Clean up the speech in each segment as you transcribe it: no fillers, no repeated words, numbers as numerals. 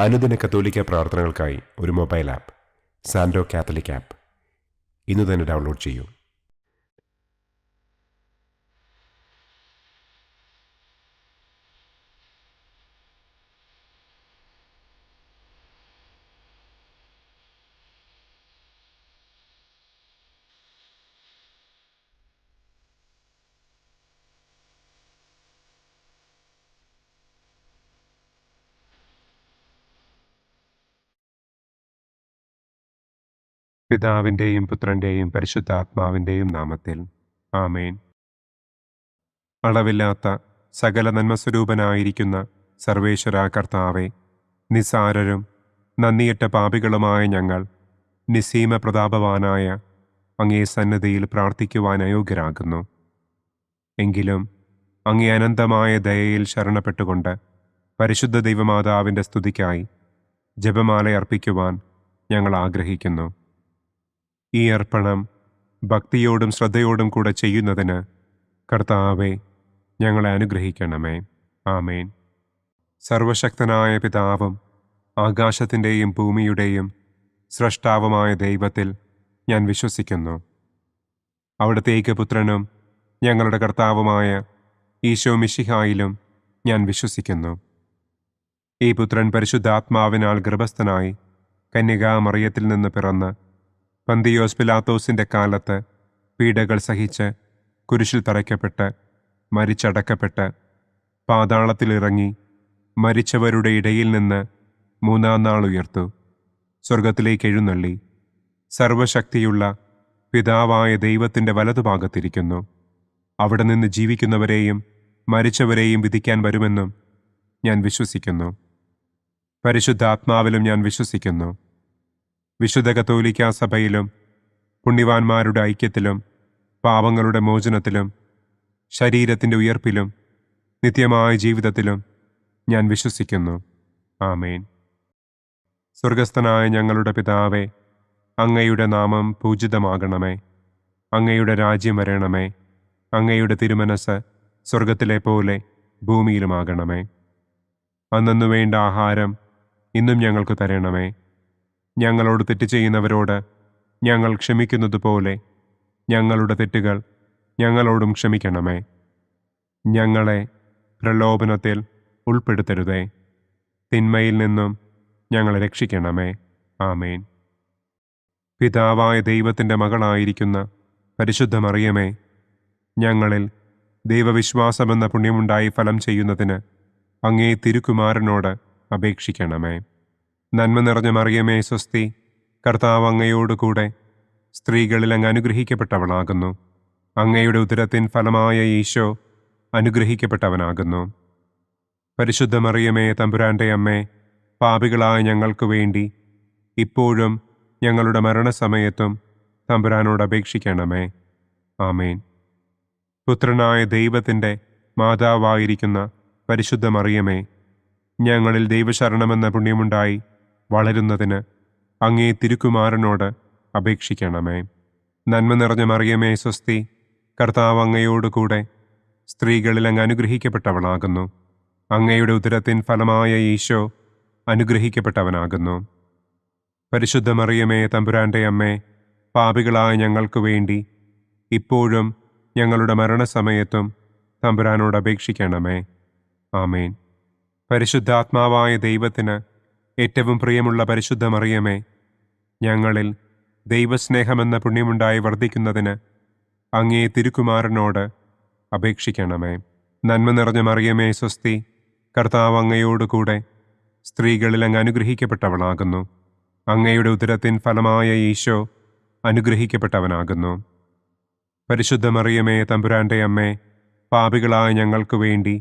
അനുദിന കത്തോലിക്ക പ്രാർത്ഥനകൾക്കായി ഒരു മൊബൈൽ ആപ്പ് സാൻഡോ കാത്തലിക് ആപ്പ് ഇന്ന് തന്നെ ഡൗൺലോഡ് ചെയ്യൂ. പിതാവിൻ്റെയും പുത്രൻ്റെയും പരിശുദ്ധാത്മാവിൻ്റെയും നാമത്തിൽ ആമേൻ. അളവില്ലാത്ത സകല നന്മസ്വരൂപനായിരിക്കുന്ന സർവേശ്വര കർത്താവെ, നിസാരരും നന്ദിയറ്റ പാപികളുമായ ഞങ്ങൾ നിസ്സീമ പ്രതാപവാനായ അങ്ങേ സന്നിധിയിൽ പ്രാർത്ഥിക്കുവാൻ അയോഗ്യരാകുന്നു. എങ്കിലും അങ്ങേ അനന്തമായ ദയയിൽ ശരണപ്പെട്ടുകൊണ്ട് പരിശുദ്ധ ദൈവമാതാവിൻ്റെ സ്തുതിക്കായി ജപമാല അർപ്പിക്കുവാൻ ഞങ്ങൾ ആഗ്രഹിക്കുന്നു. ഈ അർപ്പണം ഭക്തിയോടും ശ്രദ്ധയോടും കൂടെ ചെയ്യുന്നതിന് കർത്താവെ ഞങ്ങളെ അനുഗ്രഹിക്കണമേ. ആമേൻ. സർവശക്തനായ പിതാവും ആകാശത്തിൻ്റെയും ഭൂമിയുടെയും സ്രഷ്ടാവുമായ ദൈവത്തിൽ ഞാൻ വിശ്വസിക്കുന്നു. അവിടുത്തെ ഏകപുത്രനും ഞങ്ങളുടെ കർത്താവുമായ ഈശോ മിശിഹായിലും ഞാൻ വിശ്വസിക്കുന്നു. ഈ പുത്രൻ പരിശുദ്ധാത്മാവിനാൽ ഗർഭസ്ഥനായി കന്യകാമറിയത്തിൽ നിന്ന് പിറന്ന് പന്തിയോസ് പിലാത്തോസിൻ്റെ കാലത്ത് പീഡകൾ സഹിച്ച് കുരിശിൽ തറയ്ക്കപ്പെട്ട് മരിച്ചടക്കപ്പെട്ട് പാതാളത്തിലിറങ്ങി മരിച്ചവരുടെ ഇടയിൽ നിന്ന് മൂന്നാം നാൾ ഉയർത്തു സ്വർഗത്തിലേക്ക് എഴുന്നള്ളി സർവശക്തിയുള്ള പിതാവായ ദൈവത്തിൻ്റെ വലതുഭാഗത്തിരിക്കുന്നു. അവിടെ നിന്ന് ജീവിക്കുന്നവരെയും മരിച്ചവരെയും വിധിക്കാൻ വരുമെന്നും ഞാൻ വിശ്വസിക്കുന്നു. പരിശുദ്ധാത്മാവിലും ഞാൻ വിശ്വസിക്കുന്നു. വിശുദ്ധ കത്തോലിക്കാ സഭയിലും പുണ്യവാന്മാരുടെ ഐക്യത്തിലും പാപങ്ങളുടെ മോചനത്തിലും ശരീരത്തിൻ്റെ ഉയർപ്പിലും നിത്യമായ ജീവിതത്തിലും ഞാൻ വിശ്വസിക്കുന്നു. ആമേൻ. സ്വർഗസ്ഥനായ ഞങ്ങളുടെ പിതാവേ, അങ്ങയുടെ നാമം പൂജിതമാകണമേ. അങ്ങയുടെ രാജ്യം വരണമേ. അങ്ങയുടെ തിരുമനസ് സ്വർഗത്തിലെ പോലെ ഭൂമിയിലുമാകണമേ. അന്നന്നു വേണ്ട ആഹാരം ഇന്നും ഞങ്ങൾക്ക് തരണമേ. ഞങ്ങളോട് തെറ്റ് ചെയ്യുന്നവരോട് ഞങ്ങൾ ക്ഷമിക്കുന്നത് പോലെ ഞങ്ങളുടെ തെറ്റുകൾ ഞങ്ങളോടും ക്ഷമിക്കണമേ. ഞങ്ങളെ പ്രലോഭനത്തിൽ ഉൾപ്പെടുത്തരുതേ. തിന്മയിൽ നിന്നും ഞങ്ങളെ രക്ഷിക്കണമേ. ആമേൻ. പിതാവായ ദൈവത്തിൻ്റെ മകളായിരിക്കുന്ന പരിശുദ്ധ മറിയമേ, ഞങ്ങളിൽ ദൈവവിശ്വാസമെന്ന പുണ്യമുണ്ടായി ഫലം ചെയ്യുന്നതിന് അങ്ങേ തിരുക്കുമാരനോട് അപേക്ഷിക്കണമേ. നന്മ നിറഞ്ഞ മറിയമേ സ്വസ്തി, കർത്താവ് അങ്ങയോടുകൂടെ സ്ത്രീകളിൽ അങ്ങ് അനുഗ്രഹിക്കപ്പെട്ടവളാകുന്നു. അങ്ങയുടെ ഉദരത്തിൻ ഫലമായ ഈശോ അനുഗ്രഹിക്കപ്പെട്ടവനാകുന്നു. പരിശുദ്ധ മറിയമേ തമ്പുരാൻ്റെ അമ്മേ, പാപികളായ ഞങ്ങൾക്ക് വേണ്ടി ഇപ്പോഴും ഞങ്ങളുടെ മരണസമയത്തും തമ്പുരാനോട് അപേക്ഷിക്കണമേ. ആമേൻ. പുത്രനായ ദൈവത്തിൻ്റെ മാതാവായിരിക്കുന്ന പരിശുദ്ധ മറിയമേ, ഞങ്ങളിൽ ദൈവശരണമെന്ന പുണ്യമുണ്ടായി വളരുന്നതിന് അങ്ങേ തിരുക്കുമാരനോട് അപേക്ഷിക്കണമേ. നന്മ നിറഞ്ഞ മറിയമേ സ്വസ്തി, കർത്താവ് അങ്ങയോടുകൂടെ സ്ത്രീകളിൽ അങ്ങ് അനുഗ്രഹിക്കപ്പെട്ടവളാകുന്നു. അങ്ങയുടെ ഉദരത്തിൻ ഫലമായ ഈശോ അനുഗ്രഹിക്കപ്പെട്ടവനാകുന്നു. പരിശുദ്ധ മറിയമേ തമ്പുരാൻ്റെ അമ്മേ, പാപികളായ ഞങ്ങൾക്ക് വേണ്ടി ഇപ്പോഴും ഞങ്ങളുടെ മരണസമയത്തും തമ്പുരാനോട് അപേക്ഷിക്കണമേ. ആമേൻ. പരിശുദ്ധാത്മാവായ ദൈവത്തിന് ഏറ്റവും പ്രിയമുള്ള പരിശുദ്ധ മറിയമേ, ഞങ്ങളിൽ ദൈവസ്നേഹമെന്ന പുണ്യമുണ്ടായി വർദ്ധിക്കുന്നതിന് അങ്ങേ തിരുക്കുമാരനോട് അപേക്ഷിക്കണമേ. നന്മ നിറഞ്ഞ മറിയമേ സ്വസ്തി, കർത്താവ് അങ്ങയോടുകൂടെ സ്ത്രീകളിൽ അങ്ങ് അനുഗ്രഹിക്കപ്പെട്ടവളാകുന്നു. അങ്ങയുടെ ഉദരത്തിൻ ഫലമായ ഈശോ അനുഗ്രഹിക്കപ്പെട്ടവനാകുന്നു. പരിശുദ്ധ മറിയമേ തമ്പുരാൻ്റെ അമ്മേ, പാപികളായ ഞങ്ങൾക്ക് വേണ്ടി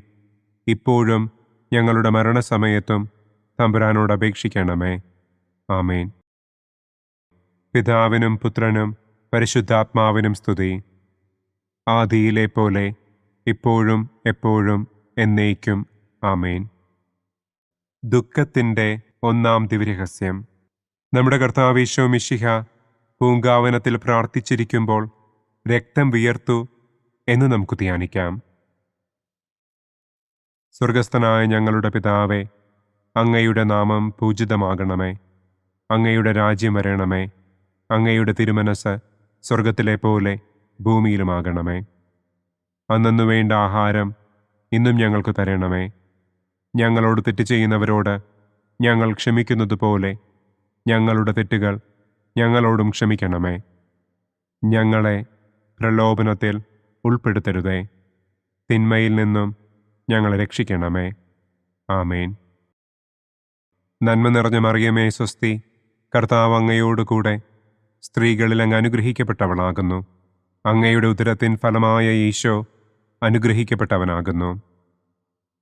ഇപ്പോഴും ഞങ്ങളുടെ മരണസമയത്തും തമ്പുരാനോട് അപേക്ഷിക്കണമേ. ആമേൻ. പിതാവിനും പുത്രനും പരിശുദ്ധാത്മാവിനും സ്തുതി. ആദിയിലെ പോലെ ഇപ്പോഴും എപ്പോഴും എന്നേക്കും. ആമേൻ. ദുഃഖത്തിൻ്റെ ഒന്നാം ദിവ്യരഹസ്യം. നമ്മുടെ കർത്താവ് ഈശോ മിശിഹ പൂങ്കാവനത്തിൽ പ്രാർത്ഥിച്ചിരിക്കുമ്പോൾ രക്തം വിയർത്തു എന്ന് നമുക്ക് ധ്യാനിക്കാം. സ്വർഗസ്ഥനായ ഞങ്ങളുടെ പിതാവേ, അങ്ങയുടെ നാമം പൂജിതമാകണമേ. അങ്ങയുടെ രാജ്യം വരണമേ. അങ്ങയുടെ തിരുമനസ് സ്വർഗത്തിലെ പോലെ ഭൂമിയിലുമാകണമേ. അന്നന്നു വേണ്ട ആഹാരം ഇന്നും ഞങ്ങൾക്ക് തരണമേ. ഞങ്ങളോട് തെറ്റ് ചെയ്യുന്നവരോട് ഞങ്ങൾ ക്ഷമിക്കുന്നത് പോലെ ഞങ്ങളുടെ തെറ്റുകൾ ഞങ്ങളോടും ക്ഷമിക്കണമേ. ഞങ്ങളെ പ്രലോഭനത്തിൽ ഉൾപ്പെടുത്തരുതേ. തിന്മയിൽ നിന്നും ഞങ്ങളെ രക്ഷിക്കണമേ. ആമേൻ. നന്മ നിറഞ്ഞ മറിയമേ സ്വസ്തി, കർത്താവ് അങ്ങയോട് കൂടെ സ്ത്രീകളിൽ അങ്ങ് അനുഗ്രഹിക്കപ്പെട്ടവളാകുന്നു. അങ്ങയുടെ ഉദരത്തിൻ ഫലമായ ഈശോ അനുഗ്രഹിക്കപ്പെട്ടവനാകുന്നു.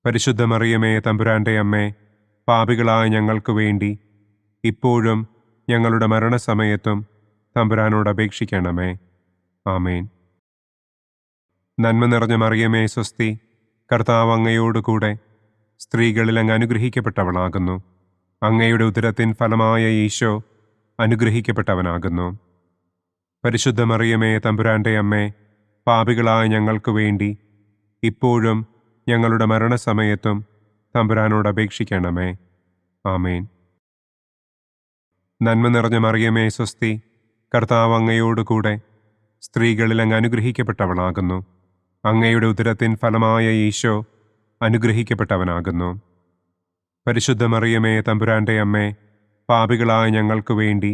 പരിശുദ്ധ മറിയമേ തമ്പുരാൻ്റെ അമ്മേ, പാപികളായ ഞങ്ങൾക്ക് വേണ്ടി ഇപ്പോഴും ഞങ്ങളുടെ മരണസമയത്തും തമ്പുരാനോട് അപേക്ഷിക്കണമേ. ആമേൻ. നന്മ നിറഞ്ഞ മറിയമേ സ്വസ്തി, കർത്താവ് അങ്ങയോട് കൂടെ സ്ത്രീകളിൽ അങ്ങ് അനുഗ്രഹിക്കപ്പെട്ടവളാകുന്നു. അങ്ങയുടെ ഉദരത്തിൻ ഫലമായ ഈശോ അനുഗ്രഹിക്കപ്പെട്ടവനാകുന്നു. പരിശുദ്ധ മറിയമേ തമ്പുരാൻ്റെ അമ്മേ, പാപികളായ ഞങ്ങൾക്ക് വേണ്ടി ഇപ്പോഴും ഞങ്ങളുടെ മരണസമയത്തും തമ്പുരാനോട് അപേക്ഷിക്കണമേ. ആമേൻ. നന്മ നിറഞ്ഞ മറിയമേ സ്വസ്തി, കർത്താവ് അങ്ങയോട് കൂടെ സ്ത്രീകളിൽ അങ്ങ് അനുഗ്രഹിക്കപ്പെട്ടവളാകുന്നു. അങ്ങയുടെ ഉദരത്തിൻ ഫലമായ ഈശോ അനുഗ്രഹിക്കപ്പെട്ടവനാകുന്നു. പരിശുദ്ധ മറിയമേ തമ്പുരാൻ്റെ അമ്മേ, പാപികളായ ഞങ്ങൾക്ക് വേണ്ടി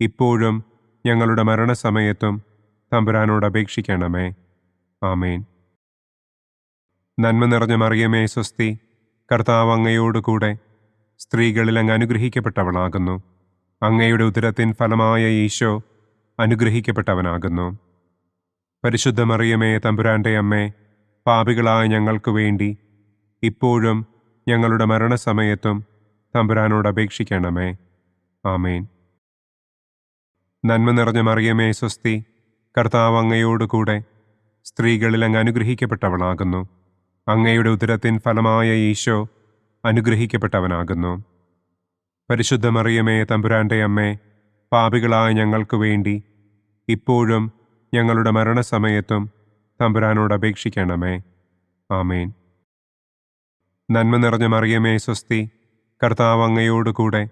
ഇപ്പോഴും ഞങ്ങളുടെ മരണസമയത്തും തമ്പുരാനോട് അപേക്ഷിക്കണമേ. ആമേൻ. നന്മ നിറഞ്ഞ മറിയമേ സ്വസ്തി, കർത്താവ് അങ്ങയോട് കൂടെ സ്ത്രീകളിൽ അങ്ങ് അനുഗ്രഹിക്കപ്പെട്ടവളാകുന്നു. അങ്ങയുടെ ഉദരത്തിൻ ഫലമായ ഈശോ അനുഗ്രഹിക്കപ്പെട്ടവനാകുന്നു. പരിശുദ്ധ മറിയമേ തമ്പുരാൻ്റെ അമ്മേ, പാപികളായ ഞങ്ങൾക്ക് വേണ്ടി ഇപ്പോഴും ഞങ്ങളുടെ മരണസമയത്തും തമ്പുരാനോട് അപേക്ഷിക്കണമേ. ആമേൻ. നന്മ നിറഞ്ഞ മറിയമേ സ്വസ്തി, കർത്താവ് അങ്ങയോട് കൂടെ സ്ത്രീകളിൽ അങ്ങ് അനുഗ്രഹിക്കപ്പെട്ടവളാകുന്നു. അങ്ങയുടെ ഉദരത്തിൻ ഫലമായ ഈശോ അനുഗ്രഹിക്കപ്പെട്ടവനാകുന്നു. പരിശുദ്ധ മറിയമേ തമ്പുരാൻ്റെ അമ്മേ, പാപികളായ ഞങ്ങൾക്ക് വേണ്ടി ഇപ്പോഴും ഞങ്ങളുടെ മരണസമയത്തും തമ്പുരാനോട് അപേക്ഷിക്കണമേ. ആമേൻ. നന്മ നിറഞ്ഞ മറിയമേ സ്വസ്തി, കർത്താവ് അങ്ങയോട് കൂടെ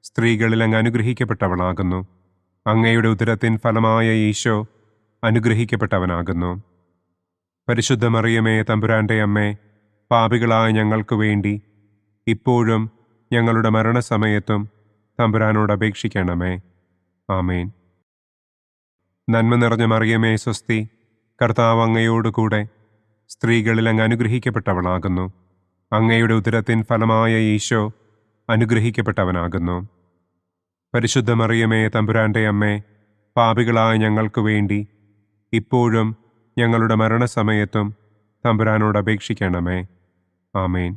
സ്ത്രീകളിൽ അങ്ങ് അനുഗ്രഹിക്കപ്പെട്ടവളാകുന്നു. അങ്ങയുടെ ഉദരത്തിൻ ഫലമായ ഈശോ അനുഗ്രഹിക്കപ്പെട്ടവനാകുന്നു. പരിശുദ്ധ മറിയമേ തമ്പുരാൻ്റെ അമ്മേ, പാപികളായ ഞങ്ങൾക്ക് വേണ്ടി ഇപ്പോഴും ഞങ്ങളുടെ മരണസമയത്തും തമ്പുരാനോട് അപേക്ഷിക്കണമേ. ആമേൻ. നന്മ നിറഞ്ഞ മറിയമേ സ്വസ്തി, കർത്താവ് അങ്ങയോട് കൂടെ സ്ത്രീകളിൽ അങ്ങ് അനുഗ്രഹിക്കപ്പെട്ടവളാകുന്നു. അങ്ങയുടെ ഉദരത്തിൻ ഫലമായ ഈശോ അനുഗ്രഹിക്കപ്പെട്ടവനാകുന്നു. പരിശുദ്ധ മറിയമേ തമ്പുരാൻ്റെ അമ്മേ, പാപികളായ ഞങ്ങൾക്ക് വേണ്ടി ഇപ്പോഴും ഞങ്ങളുടെ മരണസമയത്തും തമ്പുരാനോട് അപേക്ഷിക്കണമേ. ആമേൻ.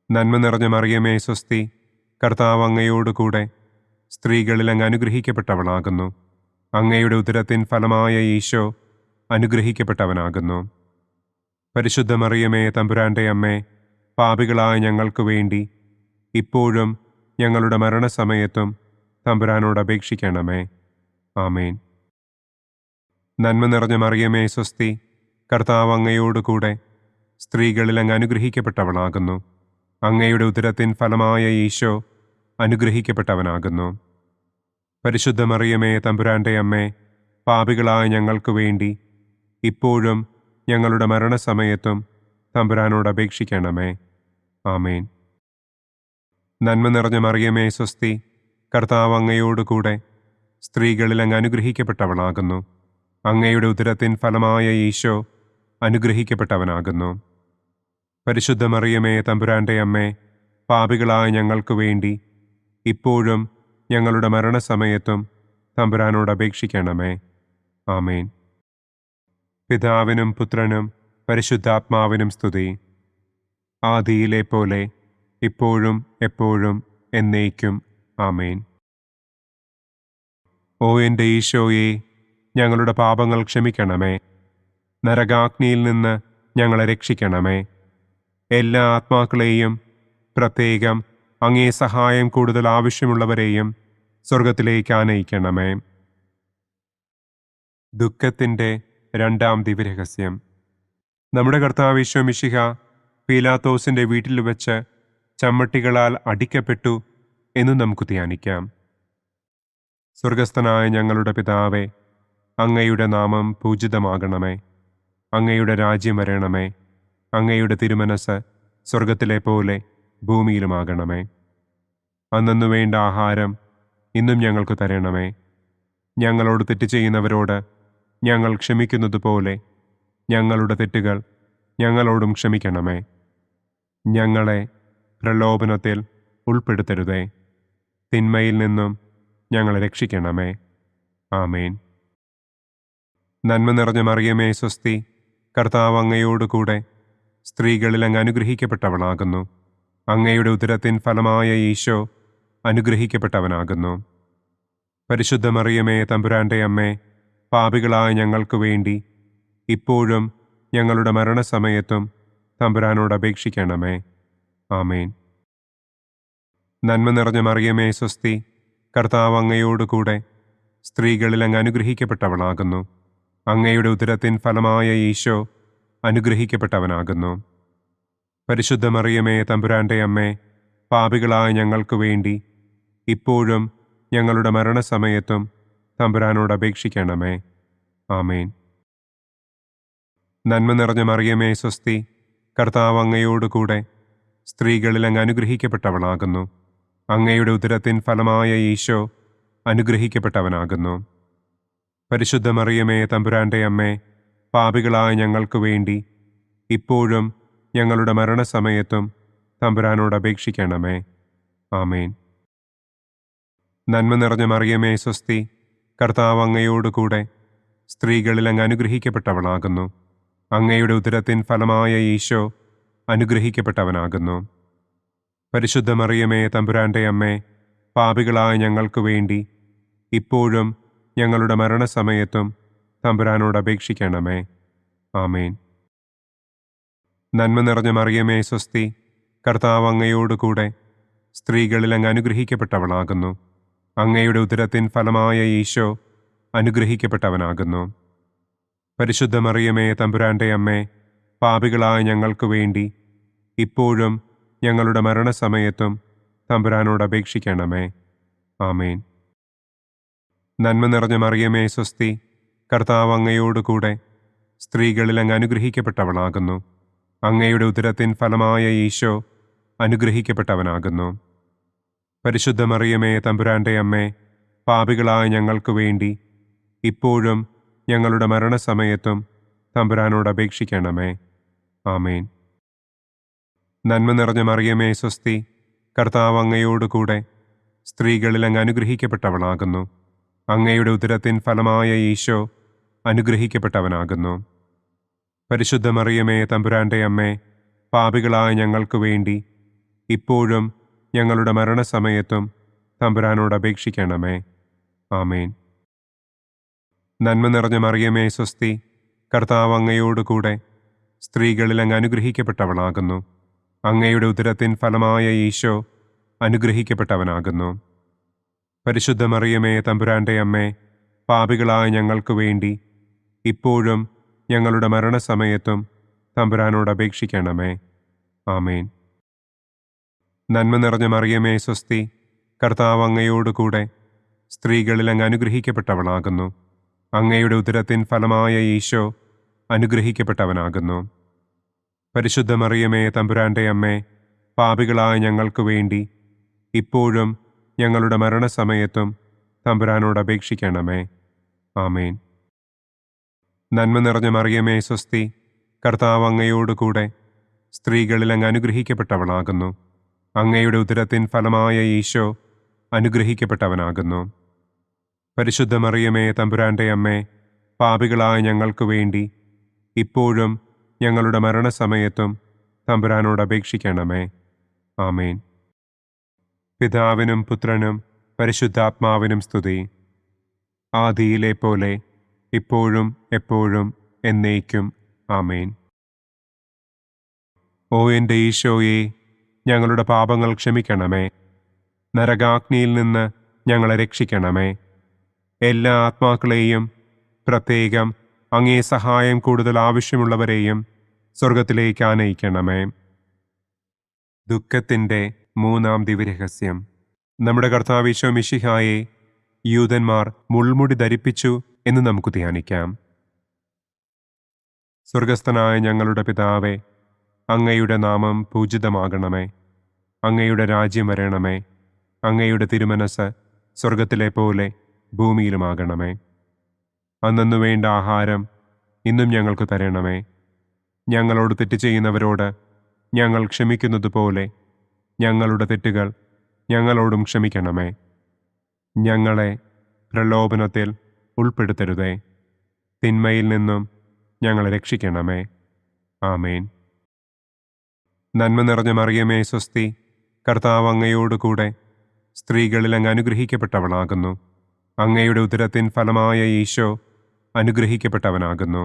നന്മ നിറഞ്ഞ മറിയമേ സ്വസ്തി, കർത്താവ് അങ്ങയോട് കൂടെ സ്ത്രീകളിൽ അങ്ങ് അനുഗ്രഹിക്കപ്പെട്ടവളാകുന്നു. അങ്ങയുടെ ഉദരത്തിൻ ഫലമായ ഈശോ അനുഗ്രഹിക്കപ്പെട്ടവനാകുന്നു. പരിശുദ്ധ മറിയമേ തമ്പുരാൻ്റെ അമ്മേ, പാപികളായ ഞങ്ങൾക്ക് വേണ്ടി ഇപ്പോഴും ഞങ്ങളുടെ മരണസമയത്തും തമ്പുരാനോട് അപേക്ഷിക്കണമേ. ആമേൻ. നന്മ നിറഞ്ഞ മറിയമേ സ്വസ്തി, കർത്താവ് അങ്ങയോട് കൂടെ സ്ത്രീകളിൽ അങ്ങ് അനുഗ്രഹിക്കപ്പെട്ടവളാകുന്നു. അങ്ങയുടെ ഉദരത്തിൻ ഫലമായ ഈശോ അനുഗ്രഹിക്കപ്പെട്ടവനാകുന്നു. പരിശുദ്ധ മറിയമേ തമ്പുരാൻ്റെ അമ്മേ, പാപികളായ ഞങ്ങൾക്ക് വേണ്ടി ഇപ്പോഴും ഞങ്ങളുടെ മരണസമയത്തും തമ്പുരാനോട് അപേക്ഷിക്കണമേ. ആമേൻ. നന്മ നിറഞ്ഞ മറിയമേ സ്വസ്തി, കർത്താവ് അങ്ങയോട് കൂടെ സ്ത്രീകളിൽ അങ്ങ് അനുഗ്രഹിക്കപ്പെട്ടവളാകുന്നു. അങ്ങയുടെ ഉദരത്തിൻ ഫലമായ ഈശോ അനുഗ്രഹിക്കപ്പെട്ടവനാകുന്നു. പരിശുദ്ധ മറിയമേ തമ്പുരാൻ്റെ അമ്മേ, പാപികളായ ഞങ്ങൾക്ക് വേണ്ടി ഇപ്പോഴും ഞങ്ങളുടെ മരണസമയത്തും തമ്പുരാനോട് അപേക്ഷിക്കണമേ. ആമേൻ. പിതാവിനും പുത്രനും പരിശുദ്ധാത്മാവിനും സ്തുതി. ആദിയിലെ പോലെ ഇപ്പോഴും എപ്പോഴും എന്നേക്കും. ആമേൻ. ഓ എൻ്റെ ഈശോയെ, ഞങ്ങളുടെ പാപങ്ങൾ ക്ഷമിക്കണമേ. നരകാഗ്നിയിൽ നിന്ന് ഞങ്ങളെ രക്ഷിക്കണമേ. എല്ലാ ആത്മാക്കളെയും, പ്രത്യേകം അങ്ങേ സഹായം കൂടുതൽ ആവശ്യമുള്ളവരെയും സ്വർഗത്തിലേക്ക് ആനയിക്കണമേ. ദുഃഖത്തിൻ്റെ രണ്ടാം ദിവ്യരഹസ്യം. നമ്മുടെ കർത്താവ് ഈശോ മിശിഹ പീലാത്തോസിൻ്റെ വീട്ടിൽ വെച്ച് ചമ്മട്ടികളാൽ അടിക്കപ്പെട്ടു എന്നു നമുക്ക് ധ്യാനിക്കാം. സ്വർഗസ്ഥനായ ഞങ്ങളുടെ പിതാവേ, അങ്ങയുടെ നാമം പൂജിതമാകണമേ. അങ്ങയുടെ രാജ്യം വരണമേ. അങ്ങയുടെ തിരുമനസ് സ്വർഗത്തിലെ പോലെ ഭൂമിയിലുമാകണമേ. അന്നന്നു വേണ്ട ആഹാരം ഇന്നും ഞങ്ങൾക്ക് തരണമേ. ഞങ്ങളോട് തെറ്റ് ചെയ്യുന്നവരോട് ഞങ്ങൾ ക്ഷമിക്കുന്നത് പോലെ ഞങ്ങളുടെ തെറ്റുകൾ ഞങ്ങളോടും ക്ഷമിക്കണമേ. ഞങ്ങളെ പ്രലോഭനത്തിൽ ഉൾപ്പെടുത്തരുതേ. തിന്മയിൽ നിന്നും ഞങ്ങളെ രക്ഷിക്കണമേ. ആമേൻ. നന്മ നിറഞ്ഞ മറിയമേ സ്വസ്തി, കർത്താവ് അങ്ങയോടുകൂടെ സ്ത്രീകളിൽ അങ്ങ് അനുഗ്രഹിക്കപ്പെട്ടവളാകുന്നു. അങ്ങയുടെ ഉദരത്തിൻ ഫലമായ ഈശോ അനുഗ്രഹിക്കപ്പെട്ടവനാകുന്നു. പരിശുദ്ധ മറിയമേ തമ്പുരാൻ്റെ അമ്മേ, പാപികളായ ഞങ്ങൾക്ക് വേണ്ടി ഇപ്പോഴും ഞങ്ങളുടെ മരണസമയത്തും തമ്പുരാനോട് അപേക്ഷിക്കണമേ. ആമേൻ. നന്മ നിറഞ്ഞ മറിയമേ സ്വസ്തി, കർത്താവ് അങ്ങയോടുകൂടെ സ്ത്രീകളിൽ അങ്ങ് അനുഗ്രഹിക്കപ്പെട്ടവളാകുന്നു. അങ്ങയുടെ ഉദരത്തിൻ ഫലമായ ഈശോ അനുഗ്രഹിക്കപ്പെട്ടവനാകുന്നു. പരിശുദ്ധ മറിയമേ തമ്പുരാൻ്റെ അമ്മേ, പാപികളായ ഞങ്ങൾക്ക് വേണ്ടി ഇപ്പോഴും ഞങ്ങളുടെ മരണസമയത്തും തമ്പുരാനോട് അപേക്ഷിക്കണമേ. ആമേൻ. നന്മ നിറഞ്ഞ മറിയമേ സ്വസ്തി, കർത്താവ് അങ്ങയോടുകൂടെ സ്ത്രീകളിൽ അങ്ങ് അനുഗ്രഹിക്കപ്പെട്ടവളാകുന്നു. അങ്ങയുടെ ഉദരത്തിൻ ഫലമായ ഈശോ അനുഗ്രഹിക്കപ്പെട്ടവനാകുന്നു. പരിശുദ്ധ മറിയമേ തമ്പുരാൻ്റെ അമ്മേ, പാപികളായ ഞങ്ങൾക്ക് വേണ്ടി ഇപ്പോഴും ഞങ്ങളുടെ മരണസമയത്തും തമ്പുരാനോട് അപേക്ഷിക്കണമേ. ആമേൻ. നന്മ നിറഞ്ഞ മറിയമേ സ്വസ്തി, കർത്താവ് അങ്ങയോടുകൂടെ സ്ത്രീകളിൽ അങ്ങ് അനുഗ്രഹിക്കപ്പെട്ടവളാകുന്നു. അങ്ങയുടെ ഉദരത്തിൻ ഫലമായ ഈശോ അനുഗ്രഹിക്കപ്പെട്ടവനാകുന്നു. പരിശുദ്ധ മറിയമേ തമ്പുരാൻ്റെ അമ്മേ, പാപികളായ ഞങ്ങൾക്ക് വേണ്ടി ഇപ്പോഴും ഞങ്ങളുടെ മരണസമയത്തും തമ്പുരാനോട് അപേക്ഷിക്കണമേ. ആമേൻ. നന്മ നിറഞ്ഞ മറിയമേ സ്വസ്തി, കർത്താവ് അങ്ങയോടുകൂടെ സ്ത്രീകളിൽ അങ്ങ് അനുഗ്രഹിക്കപ്പെട്ടവളാകുന്നു. അങ്ങയുടെ ഉദരത്തിൻ ഫലമായ ഈശോ അനുഗ്രഹിക്കപ്പെട്ടവനാകുന്നു. പരിശുദ്ധ മറിയമേ തമ്പുരാൻ്റെ അമ്മേ, പാപികളായ ഞങ്ങൾക്ക് വേണ്ടി ഇപ്പോഴും ഞങ്ങളുടെ മരണസമയത്തും തമ്പുരാനോട് അപേക്ഷിക്കണമേ. ആമേൻ. നന്മ നിറഞ്ഞ മറിയമേ സ്വസ്തി, കർത്താവ് അങ്ങയോടുകൂടെ സ്ത്രീകളിൽ അങ്ങ് അനുഗ്രഹിക്കപ്പെട്ടവളാകുന്നു. അങ്ങയുടെ ഉദരത്തിൻ ഫലമായ ഈശോ അനുഗ്രഹിക്കപ്പെട്ടവനാകുന്നു. പരിശുദ്ധ മറിയമേ തമ്പുരാൻ്റെ അമ്മേ, പാപികളായ ഞങ്ങൾക്ക് വേണ്ടി ഇപ്പോഴും ഞങ്ങളുടെ മരണസമയത്തും തമ്പുരാനോട് അപേക്ഷിക്കണമേ. ആമേൻ. നന്മ നിറഞ്ഞ മറിയമേ സ്വസ്തി, കർത്താവ് അങ്ങയോടുകൂടെ സ്ത്രീകളിൽ അങ്ങ് അനുഗ്രഹിക്കപ്പെട്ടവളാകുന്നു. അങ്ങയുടെ ഉദരത്തിൻ ഫലമായ ഈശോ അനുഗ്രഹിക്കപ്പെട്ടവനാകുന്നു. പരിശുദ്ധ മറിയമേ തമ്പുരാൻ്റെ അമ്മേ, പാപികളായ ഞങ്ങൾക്ക് വേണ്ടി ഇപ്പോഴും ഞങ്ങളുടെ മരണസമയത്തും തമ്പുരാനോട് അപേക്ഷിക്കണമേ. ആമേൻ. നന്മ നിറഞ്ഞ മറിയമേ സ്വസ്തി, കർത്താവ് അങ്ങയോടുകൂടെ സ്ത്രീകളിൽ അങ്ങ് അനുഗ്രഹിക്കപ്പെട്ടവളാകുന്നു. അങ്ങയുടെ ഉദരത്തിൻ ഫലമായ ഈശോ അനുഗ്രഹിക്കപ്പെട്ടവനാകുന്നു. പരിശുദ്ധ മറിയമേ തമ്പുരാൻ്റെ അമ്മേ, പാപികളായ ഞങ്ങൾക്ക് വേണ്ടി ഇപ്പോഴും ഞങ്ങളുടെ മരണസമയത്തും തമ്പുരാനോട് അപേക്ഷിക്കണമേ. ആമേൻ. നന്മ നിറഞ്ഞ മറിയമേ സ്വസ്തി, കർത്താവ് അങ്ങയോടുകൂടെ സ്ത്രീകളിൽ അങ്ങ് അനുഗ്രഹിക്കപ്പെട്ടവളാകുന്നു. അങ്ങയുടെ ഉദരത്തിൻ ഫലമായ ഈശോ അനുഗ്രഹിക്കപ്പെട്ടവനാകുന്നു. പരിശുദ്ധ മറിയമേ തമ്പുരാൻ്റെ അമ്മേ, പാപികളായ ഞങ്ങൾക്ക് വേണ്ടി ഇപ്പോഴും ഞങ്ങളുടെ മരണസമയത്തും തമ്പുരാനോട് അപേക്ഷിക്കണമേ. ആമേൻ. നന്മ നിറഞ്ഞ മറിയമേ സ്വസ്തി, കർത്താവ് അങ്ങയോടുകൂടെ സ്ത്രീകളിൽ അങ്ങ് അനുഗ്രഹിക്കപ്പെട്ടവളാകുന്നു. അങ്ങയുടെ ഉദരത്തിൻ ഫലമായ ഈശോ അനുഗ്രഹിക്കപ്പെട്ടവനാകുന്നു. പരിശുദ്ധ മറിയമേ തമ്പുരാൻ്റെ അമ്മേ, പാപികളായ ഞങ്ങൾക്ക് വേണ്ടി ഇപ്പോഴും ഞങ്ങളുടെ മരണസമയത്തും തമ്പുരാനോട് അപേക്ഷിക്കണമേ. ആമേൻ. പിതാവിനും പുത്രനും പരിശുദ്ധാത്മാവിനും സ്തുതി. ആദിയിലെ പോലെ ഇപ്പോഴും എപ്പോഴും എന്നേക്കും. ആമേൻ. ഓ എൻ്റെ ഈശോയെ, ഞങ്ങളുടെ പാപങ്ങൾ ക്ഷമിക്കണമേ. നരകാഗ്നിയിൽ നിന്ന് ഞങ്ങളെ രക്ഷിക്കണമേ. എല്ലാ ആത്മാക്കളെയും, പ്രത്യേകം അങ്ങേ സഹായം കൂടുതൽ ആവശ്യമുള്ളവരെയും സ്വർഗത്തിലേക്ക് ആനയിക്കണമേ. ദുഃഖത്തിൻ്റെ മൂന്നാം ദിവ്യരഹസ്യം. നമ്മുടെ കർത്താവ് ഈശോ മിശിഹായെ യൂതന്മാർ മുൾമുടി ധരിപ്പിച്ചു എന്ന് നമുക്ക് ധ്യാനിക്കാം. സ്വർഗസ്ഥനായ ഞങ്ങളുടെ പിതാവേ, അങ്ങയുടെ നാമം പൂജിതമാകണമേ. അങ്ങയുടെ രാജ്യം വരണമേ. അങ്ങയുടെ തിരുമനസ് സ്വർഗത്തിലെ പോലെ ഭൂമിയിലുമാകണമേ. അന്നന്നു വേണ്ട ആഹാരം ഇന്നും ഞങ്ങൾക്ക് തരണമേ. ഞങ്ങളോട് തെറ്റ് ചെയ്യുന്നവരോട് ഞങ്ങൾ ക്ഷമിക്കുന്നത് പോലെ ഞങ്ങളുടെ തെറ്റുകൾ ഞങ്ങളോടും ക്ഷമിക്കണമേ. ഞങ്ങളെ പ്രലോഭനത്തിൽ ഉൾപ്പെടുത്തരുതേ. തിന്മയിൽ നിന്നും ഞങ്ങളെ രക്ഷിക്കണമേ. ആമേൻ. നന്മ നിറഞ്ഞ മറിയമേ സ്വസ്തി, കർത്താവ് അങ്ങയോട് കൂടെ സ്ത്രീകളിൽ അങ്ങ് അനുഗ്രഹിക്കപ്പെട്ടവളാകുന്നു. അങ്ങയുടെ ഉദരത്തിൻ ഫലമായ ഈശോ അനുഗ്രഹിക്കപ്പെട്ടവനാകുന്നു.